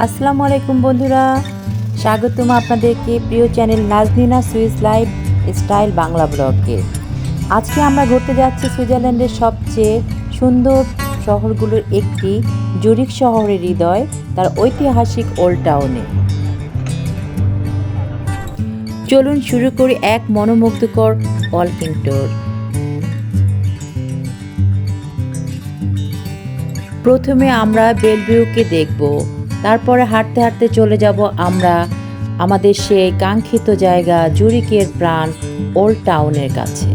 আসসালামু আলাইকুম বন্ধুরা, স্বাগতম আপনাদেরকে প্রিয় channel Naznina Swiss life style Bangla ব্লগে। আজকে আমরা ঘুরতে যাচ্ছি সুইজারল্যান্ডের সবচেয়ে সুন্দর শহরগুলোর একটি জুরিখ শহরের হৃদয়, তার ঐতিহাসিক ওল্ড টাউনে। চলুন শুরু করি এক মনোমুগ্ধকর ওয়াকিং ট্যুর। প্রথমে আমরা বেলভিউকে দেখব, তারপরে হাঁটতে হাঁটতে চলে যাব আমরা আমাদের সেই কাঙ্ক্ষিত জায়গা জুরিখের প্রাণ ওল্ড টাউনের কাছে।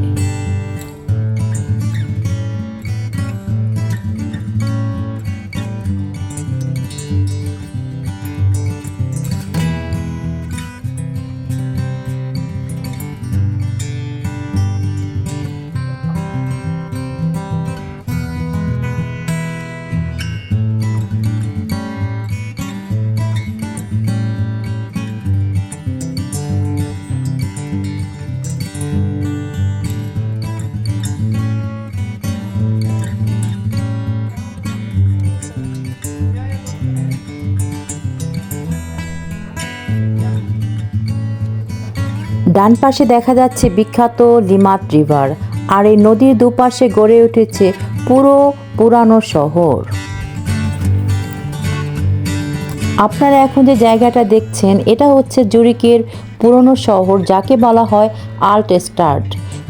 ডান পাশে দেখা যাচ্ছে বিখ্যাত লিমাত রিভার, আর এই নদীর দুপাশে গড়ে উঠেছে পুরানো শহর। আপনারা এখন যে জায়গাটা দেখছেন, এটা হচ্ছে জুরিখের পুরনো শহর, যাকে বলা হয় আল্ট স্টাড।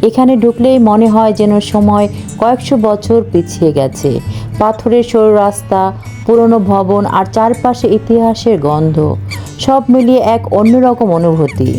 এখানে ঢুকলেই মনে হয় যেন সময় কয়েকশো বছর পিছিয়ে গেছে। পাথরের সরু রাস্তা, পুরনো ভবন আর চারপাশে ইতিহাসের গন্ধ, সব মিলিয়ে এক অন্যরকম অনুভূতি।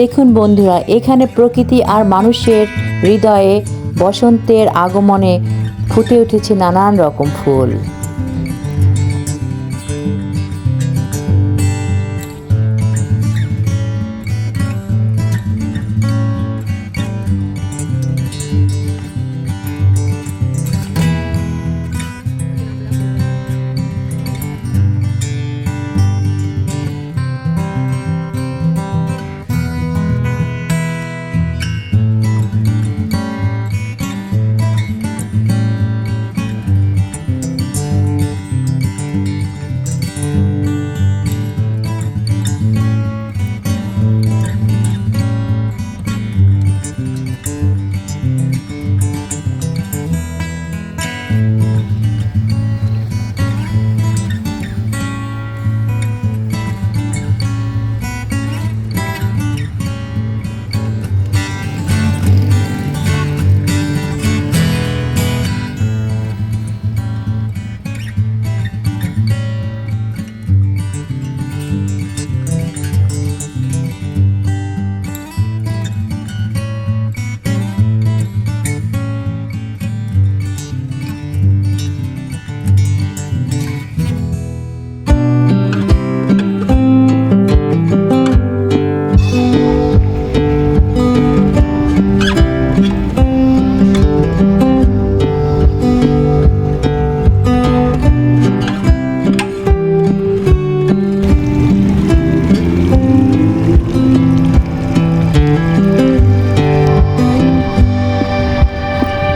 দেখুন বন্ধুরা, এখানে প্রকৃতি আর মানুষের হৃদয়ে বসন্তের আগমনে ফুটে উঠেছে নানান রকম ফুল।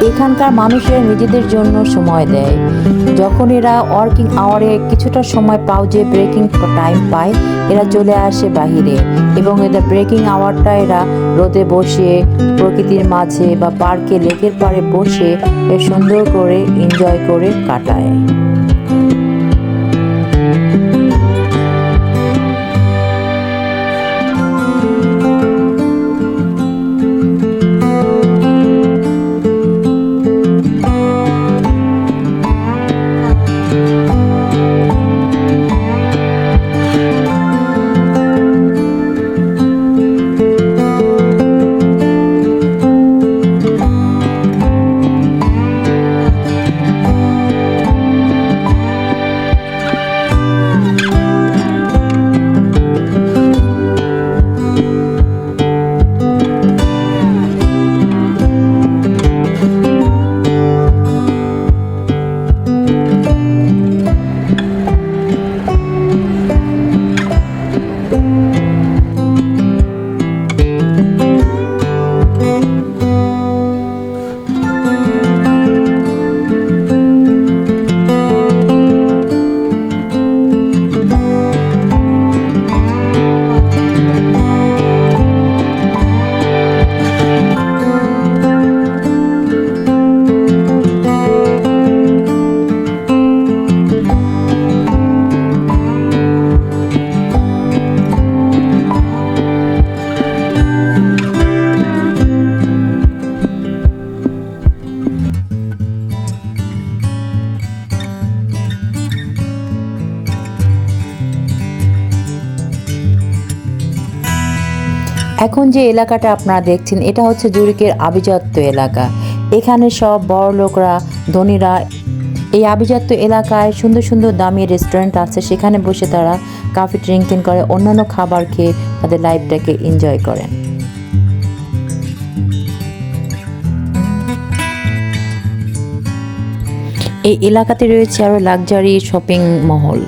এখানকার মানুষেরা নিজেদের জন্য সময় দেয়। যখন এরা ওয়ার্কিং আওয়ারে কিছুটা সময় পাউজে ব্রেকিং টাইম পায়, এরা চলে আসে বাহিরে, এবং এদের ব্রেকিং আওয়ারটা এরা রোদে বসে প্রকৃতির মাঝে বা পার্কে লেকের পাড়ে বসে সুন্দর করে এনজয় করে কাটায়। এখন যে এলাকাটা আপনারা দেখছেন এটা হচ্ছে জুরিকের আভিজাত্য এলাকা। এখানে সব বড় লোকরা, ধনীরা এই আভিজাত্য এলাকায় সুন্দর সুন্দর দামি রেস্টুরেন্ট আছে, সেখানে বসে তারা কফি ড্রিঙ্কিং করে, অন্যান্য খাবার খেয়ে তাদের লাইফটাকে এনজয় করেন। এই এলাকাতে রয়েছে আরও লাক্সারি শপিং মহল।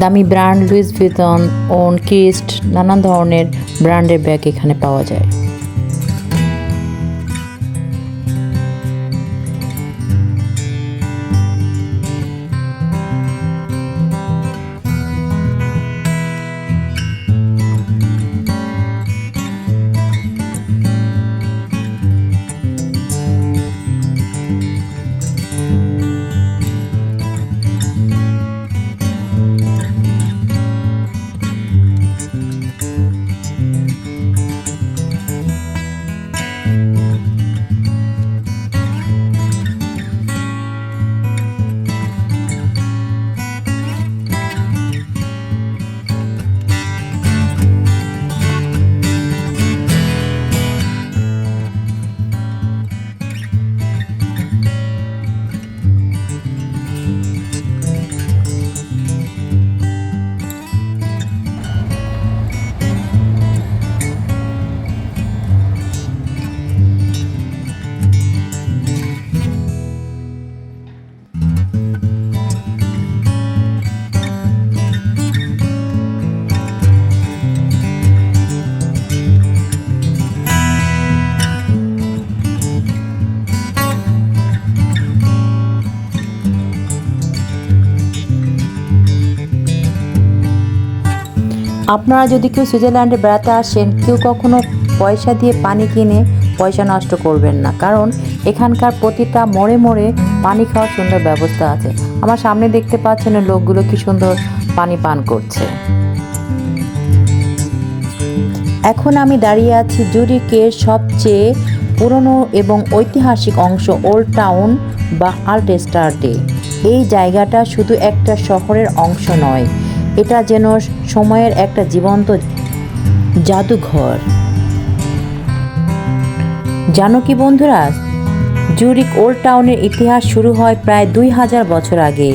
দামি ব্র্যান্ড লুইস ভিতন, ওন, ক্রিস্ট, নানান ধরনের ব্র্যান্ডের ব্যাগ এখানে পাওয়া যায়। আপনারা যদি কেউ সুইজারল্যান্ডে বেড়াতে আসেন, কেউ কখনো পয়সা দিয়ে পানি কিনে পয়সা নষ্ট করবেন না, কারণ এখানকার প্রতিটা মোড়ে মোড়ে পানি খাওয়ার সুন্দর ব্যবস্থা আছে। আমার সামনে দেখতে পাচ্ছেন লোকগুলো কি সুন্দর পানি পান করছে। এখন আমি দাঁড়িয়ে আছি জুরিকের সবচেয়ে পুরনো এবং ঐতিহাসিক অংশ ওল্ড টাউন বা আল্টস্টাডে। এই জায়গাটা শুধু একটা শহরের অংশ নয়, এটা যেন সময়ের একটা জীবন্ত জাদুঘর। জানো কি বন্ধুরা, জুরিক ওল্ড টাউনের ইতিহাস শুরু হয় প্রায় 2000 বছর আগে।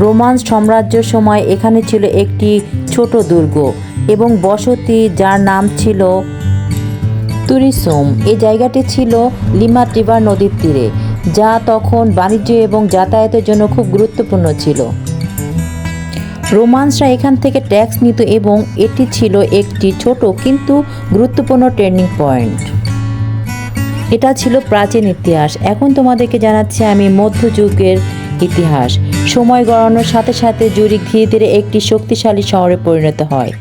রোমান সাম্রাজ্যের সময় এখানে ছিল একটি ছোট দুর্গ এবং বসতি যার নাম ছিল তুরিসুম। এই জায়গাটি ছিল লিমাট রিভার নদীর তীরে, যা তখন বাণিজ্য এবং যাতায়াতের জন্য খুব গুরুত্বপূর্ণ ছিল। রোমানসরা এখান থেকে ট্যাক্স নিত এবং এটি ছিল একটি ছোট কিন্তু গুরুত্বপূর্ণ টার্নিং পয়েন্ট। এটা ছিল প্রাচীন ইতিহাস। এখন তোমাদেরকে জানাচ্ছি আমি মধ্যযুগের ইতিহাস। সময় গড়ানোর সাথে সাথে জুরিক ধীরে ধীরে একটি শক্তিশালী শহরে পরিণত হয়।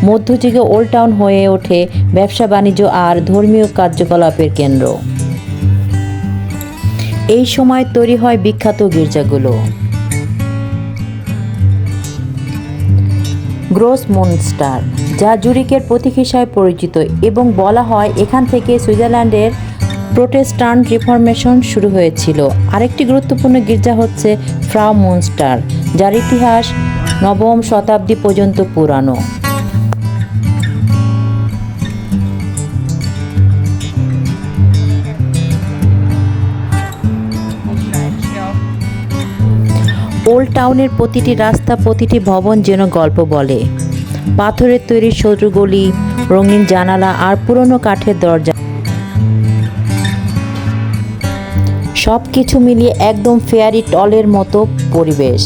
মধ্যযুগে ওল্ড টাউন হয়ে ওঠে ব্যবসা, বাণিজ্য আর ধর্মীয় কার্যকলাপের কেন্দ্র। এই সময় তৈরি হয় বিখ্যাত গির্জাগুলো। গ্রোস মুনস্টার, যা জুরিকের প্রতীক হিসাবে পরিচিত, এবং বলা হয় এখান থেকে সুইজারল্যান্ডের প্রোটেস্ট্যান্ট রিফরমেশন শুরু হয়েছিল। আরেকটি গুরুত্বপূর্ণ গির্জা হচ্ছে ফ্রাউ মুনস্টার, যার ইতিহাস 9ম শতাব্দী পর্যন্ত পুরানো। ওল্ড টাউনের প্রতিটি রাস্তা, প্রতিটি ভবন যেন গল্প বলে। পাথরের তৈরি সরু গলি, রঙিন জানালা আর পুরনো কাঠের দরজা, সব কিছু মিলিয়ে একদম ফেয়ারি টলের মতো পরিবেশ।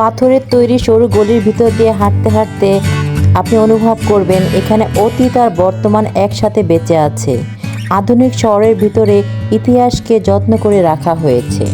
পাথরের তৈরি সরু গলির ভিতর দিয়ে হাঁটতে হাঁটতে আপনি অনুভব করবেন এখানে অতীত আর বর্তমান একসাথে বেঁচে আছে। আধুনিক শহরের ভিতরে ইতিহাসকে যত্ন করে রাখা হয়েছে।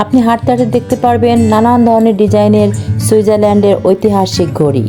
আপনি হাঁটতে হাঁটতে দেখতে পারবেন নানান ধরনের ডিজাইনের সুইজারল্যান্ডের ঐতিহাসিক ঘড়ি।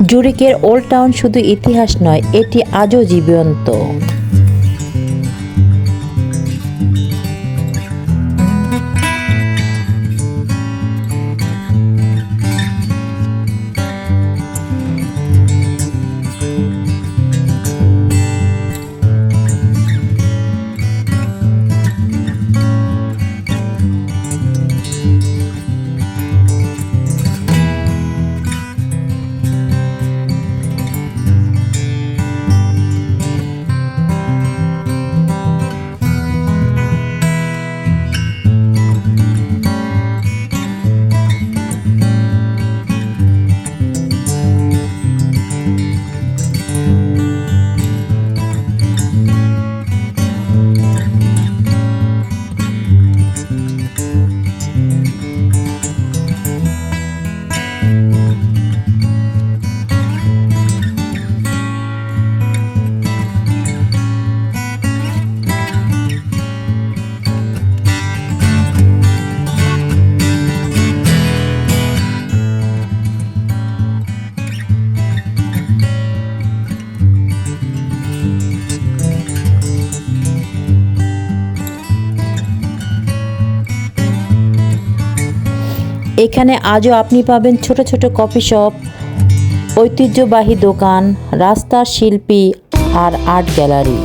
জুরিকের ওল্ড টাউন শুধু ইতিহাস নয়, এটি আজও জীবন্ত। এখানে আজও আপনি পাবেন ছোট ছোট কফি শপ, ঐতিহ্যবাহী দোকান, রাস্তার শিল্পী আর আর্ট গ্যালারি।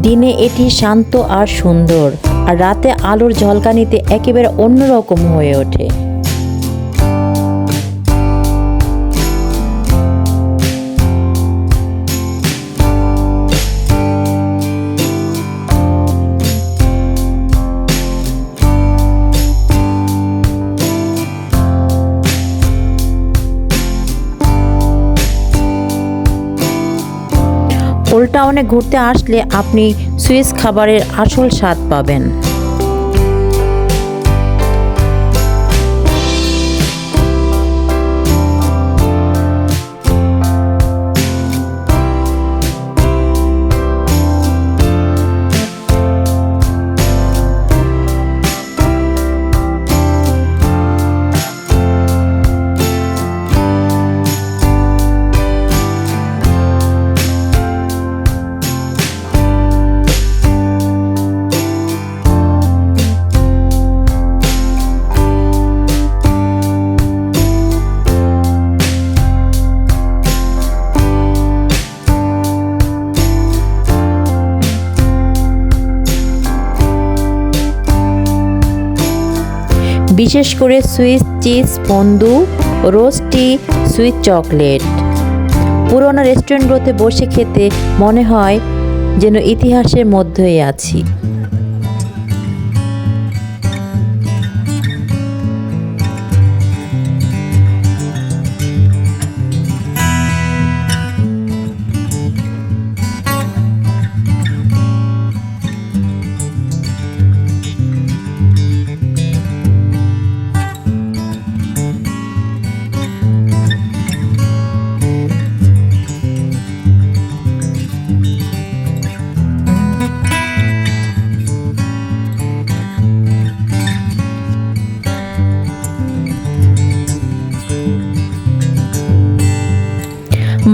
দিনে এটি শান্ত আর সুন্দর, আর রাতে আলোর ঝলকানিতে একেবারে অন্যরকম হয়ে ওঠে। ওল্ড টাউনে ঘুরতে আসলে আপনি সুইস খাবারের আসল স্বাদ পাবেন। বিশেষ করে সুইস চিজ ফন্দু, রোস্টি, সুইট চকলেট। পুরোনো রেস্টুরেন্টগুলোতে বসে খেতে মনে হয় যেন ইতিহাসের মধ্যেই আছি।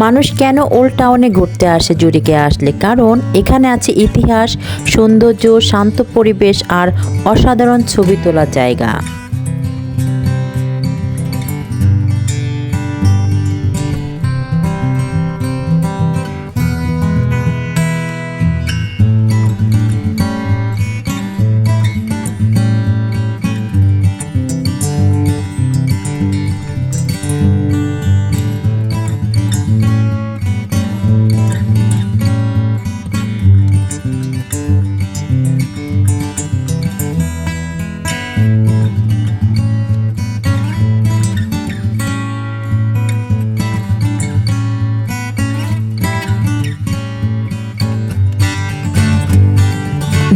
মানুষ কেন ওল্ড টাউনে ঘুরতে আসে জুরিকে আসলে? কারণ এখানে আছে ইতিহাস, সৌন্দর্য, শান্ত পরিবেশ আর অসাধারণ ছবি তোলার জায়গা।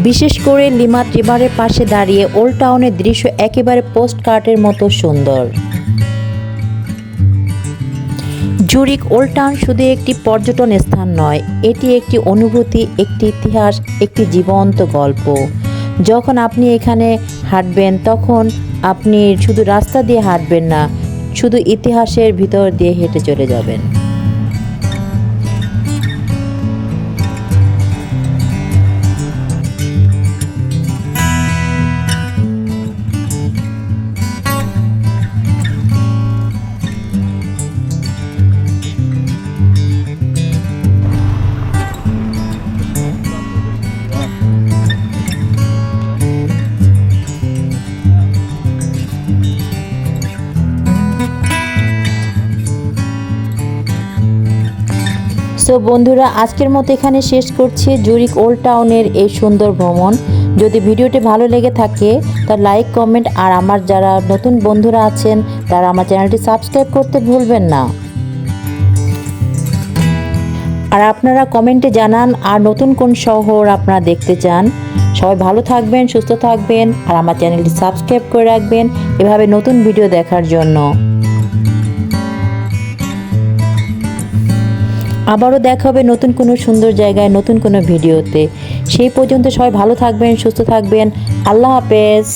বিশেষ করে লিমাত রিভারের পাশে দাঁড়িয়ে ওল্ড টাউনের দৃশ্য একেবারে পোস্টকার্ডের মতো সুন্দর। জুরিক ওল্ড টাউন শুধু একটি পর্যটন স্থান নয়, এটি একটি অনুভূতি, একটি ইতিহাস, একটি জীবন্ত গল্প। যখন আপনি এখানে হাঁটবেন তখন আপনি শুধু রাস্তা দিয়ে হাঁটবেন না, শুধু ইতিহাসের ভিতর দিয়ে হেঁটে চলে যাবেন। সো বন্ধুরা, আজকের মতো এখানে শেষ করছি জুরিক ওল্ড টাউনের এই সুন্দর ভ্রমণ। যদি ভিডিওটি ভালো লেগে থাকে তার লাইক, কমেন্ট আর আমার যারা নতুন বন্ধুরা আছেন তারা আমার চ্যানেলটি সাবস্ক্রাইব করতে ভুলবেন না। আর আপনারা কমেন্টে জানান আর নতুন কোন শহর আপনারা দেখতে চান। সবাই ভালো থাকবেন, সুস্থ থাকবেন আর আমার চ্যানেলটি সাবস্ক্রাইব করে রাখবেন এভাবে নতুন ভিডিও দেখার জন্য। আবারও দেখা হবে নতুন কোনো সুন্দর জায়গায়, নতুন কোনো ভিডিওতে। সেই পর্যন্ত সবাই ভালো থাকবেন, সুস্থ থাকবেন। আল্লাহ হাফেজ।